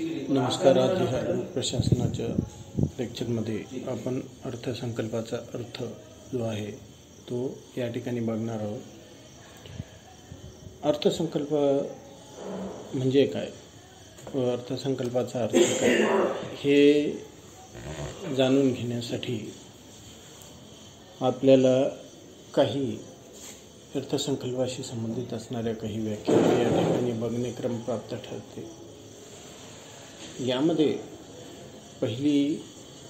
नमस्कार. आज ह्या प्रशासनाच्या लेक्चरमध्ये आपण अर्थसंकल्पाचा अर्थ जो आहे तो या ठिकाणी बघणार आहोत. अर्थसंकल्प म्हणजे काय व अर्थसंकल्पाचा अर्थ काय हे जाणून घेण्यासाठी आपल्याला काही अर्थसंकल्पाशी संबंधित असणाऱ्या काही व्याख्या या ठिकाणी बघणे क्रमप्राप्त ठरते. यामध्ये पहिली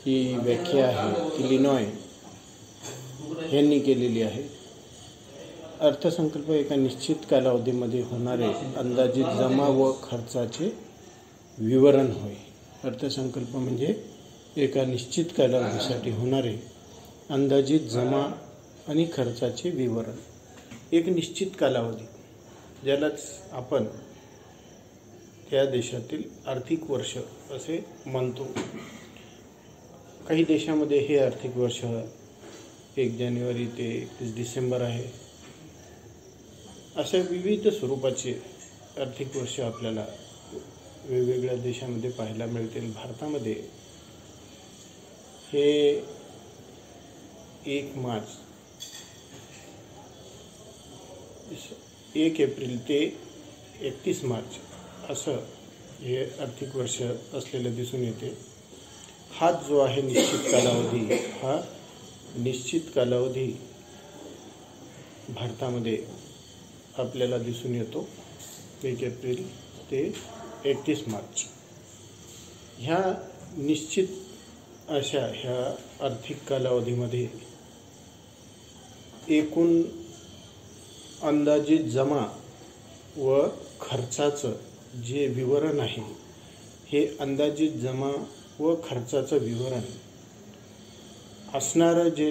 जी व्याख्या आहे ती लिनॉय यांनी केलेली आहे. अर्थसंकल्प एका निश्चित कालावधीमध्ये होणारे अंदाजित जमा व खर्चाचे विवरण होय. अर्थसंकल्प म्हणजे एका निश्चित कालावधीसाठी होणारे अंदाजित जमा आणि खर्चाचे विवरण. एक निश्चित कालावधी ज्यालाच आपण त्या देशातील आर्थिक वर्ष असे म्हणतो. काही देशामध्ये हे आर्थिक वर्ष 1 जानेवारी ते 31 डिसेंबर आहे. अशा विविध स्वरूपाचे आर्थिक वर्ष आपल्याला वेगवेगळ्या देशामध्ये पाहायला मिळतील. भारतामध्ये हे 1 एप्रिल ते 31 मार्च असं हे आर्थिक वर्ष असलेलं दिसून येते. हा जो आहे निश्चित कालावधी, हा निश्चित कालावधी भारतामध्ये आपल्याला दिसून येतो 1 एप्रिल ते 31 मार्च. ह्या निश्चित अशा ह्या आर्थिक कालावधीमध्ये एकूण अंदाजित जमा व खर्चाचं जे विवरण आहे हे अंदाजित जमा व खर्चाचं विवरण असणारं जे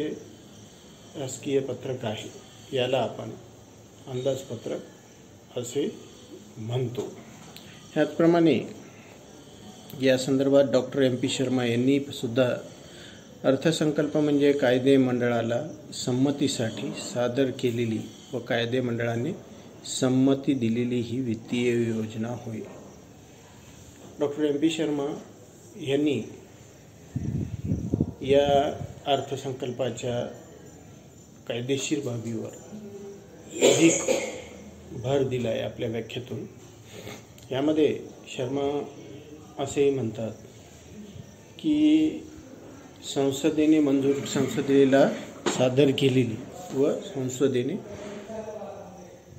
शासकीय पत्रक आहे याला आपण अंदाजपत्रक असे म्हणतो. ह्याचप्रमाणे या संदर्भात डॉक्टर MP शर्मा यांनी सुद्धा अर्थसंकल्प म्हणजे कायदे मंडळाला संमतीसाठी सादर केलेली व कायदे मंडळाने संमती दिलेली ही वित्तीय योजना होय. डॉक्टर MP शर्मा यांनी या अर्थसंकल्पाच्या कायदेशीर बाबीवर अधिक भर दिला आहे आपल्या व्याख्येतून. यामध्ये शर्मा असेही म्हणतात की संसदेला सादर केलेली व संसदेने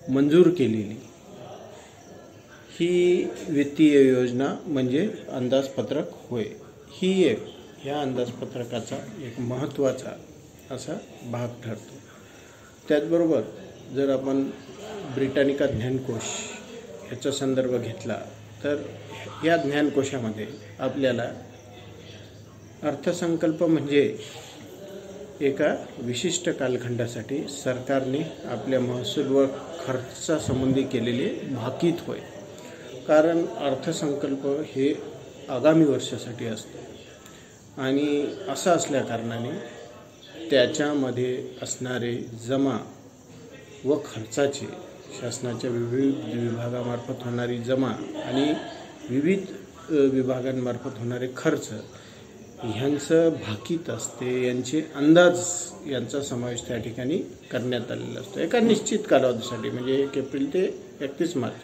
मंजूर केलेली ही वित्तीय योजना म्हणजे अंदाजपत्रक होय. ही ह्या अंदाजपत्रकाचा एक महत्त्वाचा असा भाग ठरतो. त्याचबरोबर जर आपण ब्रिटानिका ज्ञानकोश याचा संदर्भ घेतला तर या ज्ञानकोशामध्ये आपल्याला अर्थसंकल्प म्हणजे एका विशिष्ट कालखंडासाठी सरकारने आपल्या महसूल व खर्चासंबंधी केलेले भाकीत होय. कारण अर्थसंकल्प हे आगामी वर्षासाठी असते आणि असं असल्याकारणाने त्याच्यामध्ये असणारे जमा व खर्चाचे शासनाच्या विविध विभागामार्फत होणारी जमा आणि विविध विभागांमार्फत होणारे खर्च ह्यांचं भाकीत असते. यांचे अंदाज यांचा समावेश त्या ठिकाणी करण्यात आलेला असतो एका निश्चित कालावधीसाठी म्हणजे 1 एप्रिल ते 31 मार्च.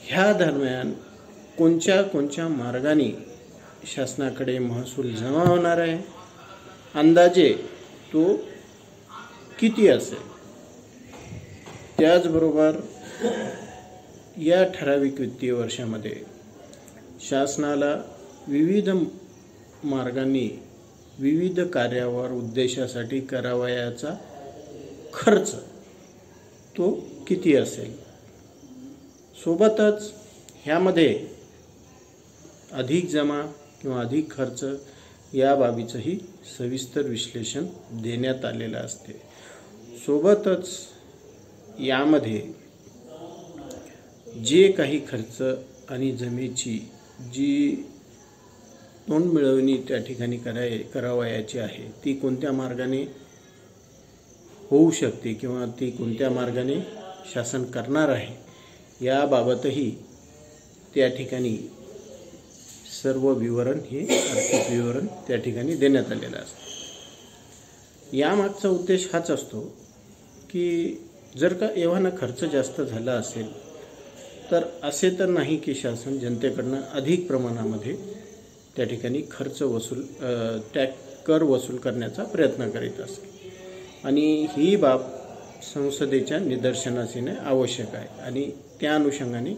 ह्या दरम्यान कोणत्या मार्गाने शासनाकडे महसूल जमा होणार आहे, अंदाजे तो किती असेल. त्याचबरोबर या ठराविक वित्तीय वर्षामध्ये शासनाला विविध मार्गांनी विविध कार्यावर उद्देशासाठी करावयाचा खर्च तो किती असेल. सोबतच ह्यामध्ये अधिक जमा किंवा अधिक खर्च या बाबीचंही सविस्तर विश्लेषण देण्यात आलेलं असते. सोबतच यामध्ये जे काही खर्च आणि जमेची जी तोंडमिळवणी त्या ठिकाणी करावयाची आहे ती कोणत्या मार्गाने होऊ शकते किंवा ती कोणत्या मार्गाने शासन करणार आहे याबाबतही त्या ठिकाणी सर्व विवरण हे आर्थिक विवरण त्या ठिकाणी देण्यात आलेलं असतं। यामागचा उद्देश हाच असतो की जर का एव्हाना खर्च जास्त झाला असेल तर असे तर नाही की शासन जनतेकडनं अधिक प्रमाणामध्ये त्या ठिकाणी कर वसूल करण्याचा प्रयत्न करीत असेल आणि ही बाब संसदेच्या निदर्शनास येणे आवश्यक आहे आणि त्या अनुषंगाने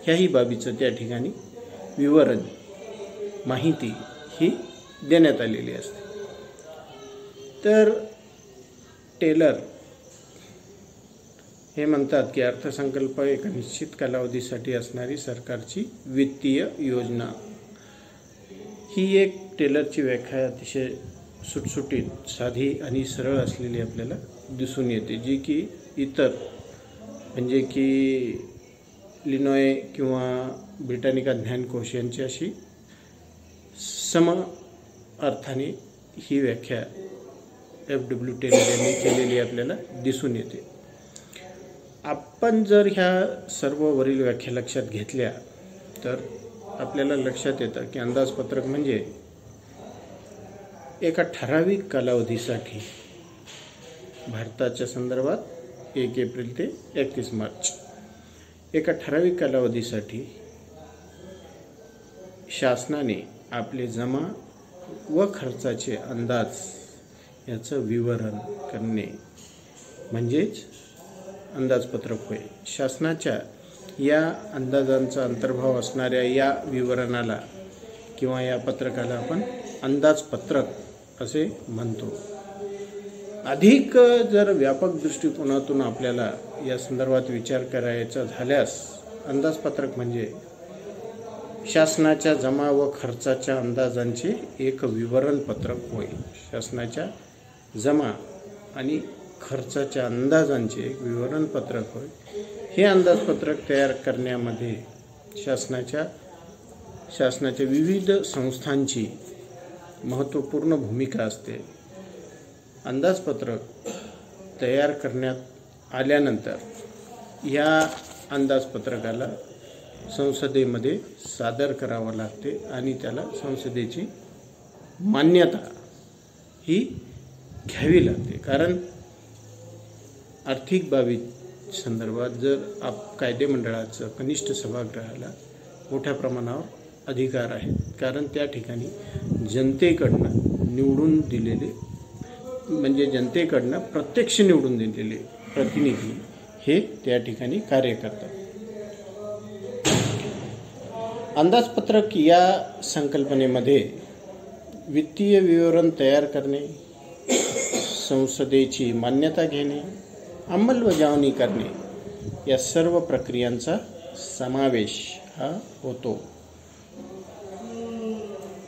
ह्याही बाबीचं त्या ठिकाणी विवरण माहिती ही देण्यात आलेली असते। तर टेलर हे म्हणतात की अर्थसंकल्प एका निश्चित कालावधीसाठी असणारी सरकारची वित्तीय योजना। ही एक टेलरची व्याख्या अतिशय सुटसुटीत साधी आणि सरळ असलेली आपल्याला दिसून येते, जी की इतर म्हणजे की लिनॉय किंवा ब्रिटानिका ज्ञानकोश यांच्याशी सम अर्थाने ही व्याख्या F.W. टेलर यांनी केलेली आपल्याला दिसून येते। आपण जर ह्या सर्व वरील व्याख्या लक्षात घेतल्या तर आपल्याला लक्षात येतं की अंदाजपत्रक म्हणजे एका ठराविक कालावधीसाठी भारताच्या संदर्भात 1 एप्रिल ते 31 मार्च एका ठराविक कालावधीसाठी शासनाने आपले जमा व खर्चाचे अंदाज याचं विवरण करणे म्हणजेच अंदाजपत्रक होय। शासनाच्या या अंदाजांचा अंतर्भाव असणाऱ्या या विवरणाला किंवा या पत्रकाला आपण अंदाजपत्रक असे म्हणतो। अधिक जर व्यापक दृष्टिकोनातून आपल्याला या संदर्भात विचार करायचा झाल्यास अंदाजपत्रक म्हणजे शासनाच्या जमा व खर्चाच्या अंदाजांचे एक विवरणपत्रक होय। शासनाच्या जमा आणि खर्चाच्या अंदाजांचे एक विवरणपत्रक होय। हे अंदाजपत्रक तयार करण्यामध्ये शासनाच्या विविध संस्थांची महत्त्वपूर्ण भूमिका असते। अंदाजपत्रक तयार करण्यात आल्यानंतर या अंदाजपत्रकाला संसदेमध्ये सादर करावं लागते आणि त्याला संसदेची मान्यता ही घ्यावी लागते। कारण आर्थिक बाबी संदर्भात जर कायदेमंडळाचं कनिष्ठ सभागृहाला मोठ्या प्रमाणावर अधिकार आहेत, कारण त्या ठिकाणी जनतेकडनं निवडून दिलेले म्हणजे जनतेकडनं प्रत्यक्ष निवडून दिलेले प्रतिनिधी हे त्या ठिकाणी कार्य करतात। अंदाजपत्रक या संकल्पनेमध्ये वित्तीय विवरण तयार करणे, संसदेची मान्यता घेणे, अंमलबजावणी करणे या सर्व प्रक्रियांचा समावेश हा होतो।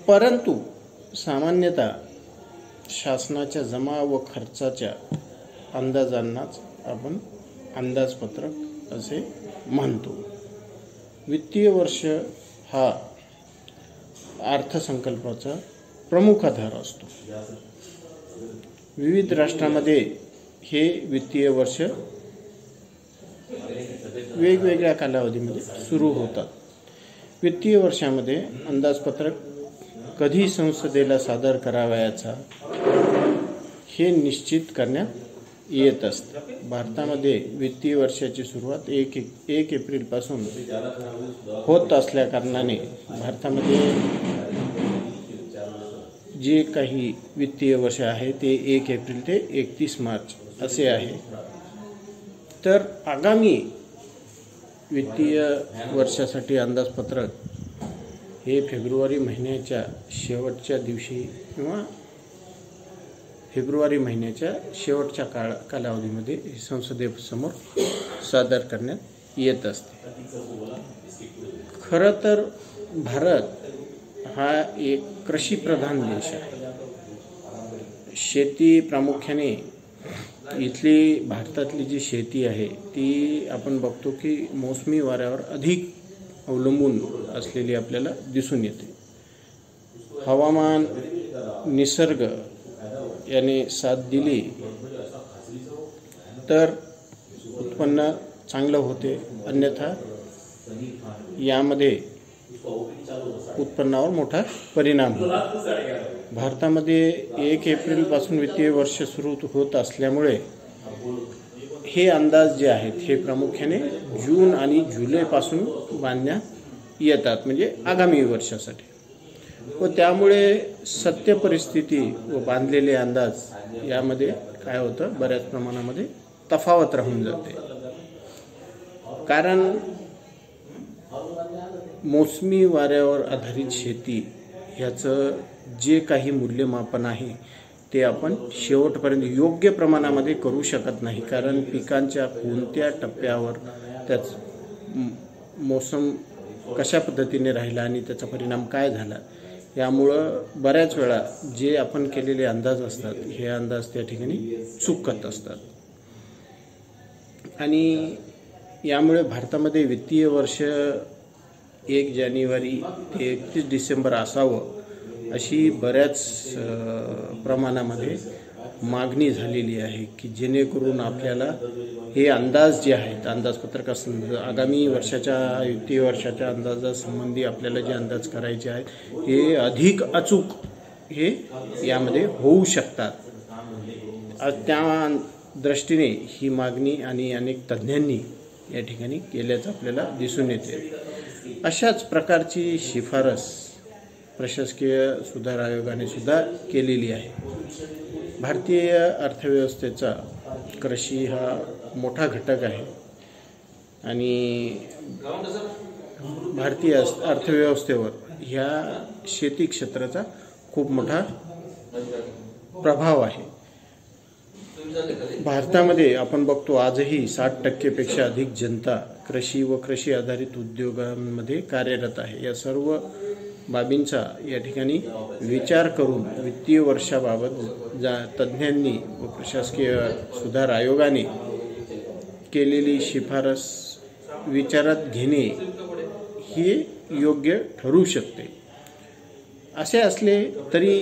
परंतु सामान्यतः शासनाच्या जमा व खर्चाच्या अंदाजांनाच आपण अंदाजपत्रक असे म्हणतो। वित्तीय वर्ष हा अर्थसंकल्पाचा प्रमुख आधार असतो। विविध राष्ट्रांमध्ये हे वित्तीय वर्ष वेगवेगळ्या कालावधीमध्ये सुरू होतात। वित्तीय वर्षामध्ये अंदाजपत्रक कधी संसदेला सादर करावयाचा हे निश्चित करण्यात येत असते। भारतामध्ये वित्तीय वर्षाची सुरुवात 1 एप्रिलपासून होत असल्या कारणाने भारतामध्ये जे काही वित्तीय वर्ष आहे ते 1 एप्रिल ते 31 मार्च असे आहे। तर आगामी वित्तीय वर्षासाठी अंदाजपत्रक हे फेब्रुवारी महिन्याच्या शेवटच्या दिवशी किंवा फेब्रुवारी महिन्याच्या शेवटच्या कालावधीमध्ये संसदेसमोर सादर करण्यात येत असते। खरं तर भारत हा एक कृषीप्रधान देश आहे। शेती प्रामुख्याने इथली भारतातली जी शेती आहे ती आपण बघतो की मोसमी वाऱ्यावर अधिक अवलंबून असलेली आपल्याला दिसून येते। हवामान निसर्ग याने साथ दिली तर उत्पन्न चांगलं होते, अन्यथा यामध्ये उत्पन्नावर मोठा परिणाम होतो। भारतामध्ये 1 एप्रिलपासून वित्तीय वर्ष सुरू होत असल्यामुळे हे अंदाज जे आहेत हे प्रामुख्याने जून आणि जुलैपासून बांधण्यात येतात, म्हणजे आगामी वर्षासाठी। व त्यामुळे सत्य परिस्थिती व बांधलेले अंदाज यामध्ये काय होतं, बऱ्याच प्रमाणामध्ये तफावत राहून जाते। कारण मोसमी वाऱ्यावर आधारित शेती ह्याचं जे काही मूल्यमापन आहे ते आपण शेवटपर्यंत योग्य प्रमाणामध्ये करू शकत नाही। कारण पिकांच्या कोणत्या टप्प्यावर त्याच मोसम कशा पद्धतीने राहिला आणि त्याचा परिणाम काय झाला, यामुळं बऱ्याच वेळा जे आपण केलेले अंदाज असतात हे अंदाज त्या ठिकाणी चुकत असतात। आणि यामुळे भारतामध्ये वित्तीय वर्ष 1 जानेवारी ते 31 डिसेंबर असावं अशी बऱ्याच प्रमाणामध्ये मागणी झालेली आहे, की जेणेकरून आपल्याला हे अंदाज जे आहेत, अंदाजपत्रक आगामी वर्षाच्या वित्तीय वर्षाच्या अंदाजासंबंधी आपल्याला जे अंदाज करायचे आहेत हे अधिक अचूक हे यामध्ये होऊ शकतात। त्या दृष्टीने ही मागणी आणि अनेक तज्ज्ञांनी या ठिकाणी केल्याचं आपल्याला दिसून येते। अशाच प्रकारची शिफारस प्रशासकीय सुधार आयोगाने सुद्धा केलेली आहे। भारतीय अर्थव्यवस्थेचा कृषी हा मोठा घटक आहे आणि भारतीय अर्थव्यवस्थेवर ह्या शेती क्षेत्राचा खूप मोठा प्रभाव आहे। भारतामध्ये आपण बघतो आजही 60% पेक्षा अधिक जनता कृषी व कृषी आधारित उद्योगांमध्ये कार्यरत आहे। या सर्व बाबींचा या ठिकाणी विचार करून वित्तीय वर्षाबाबत तज्ज्ञांनी व प्रशासकीय सुधार आयोगाने केलेली शिफारस विचारात घेणे हे योग्य ठरू शकते। असे असले तरी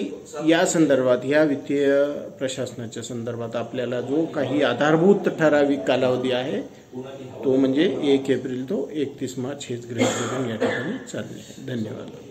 या संदर्भात, या वित्तीय प्रशासनाच्या संदर्भात आपल्याला जो काही आधारभूत ठराविक कालावधी आहे तो म्हणजे 1 एप्रिल ते 31 मार्च हेच गृहीत धरून या ठिकाणी चालले। धन्यवाद।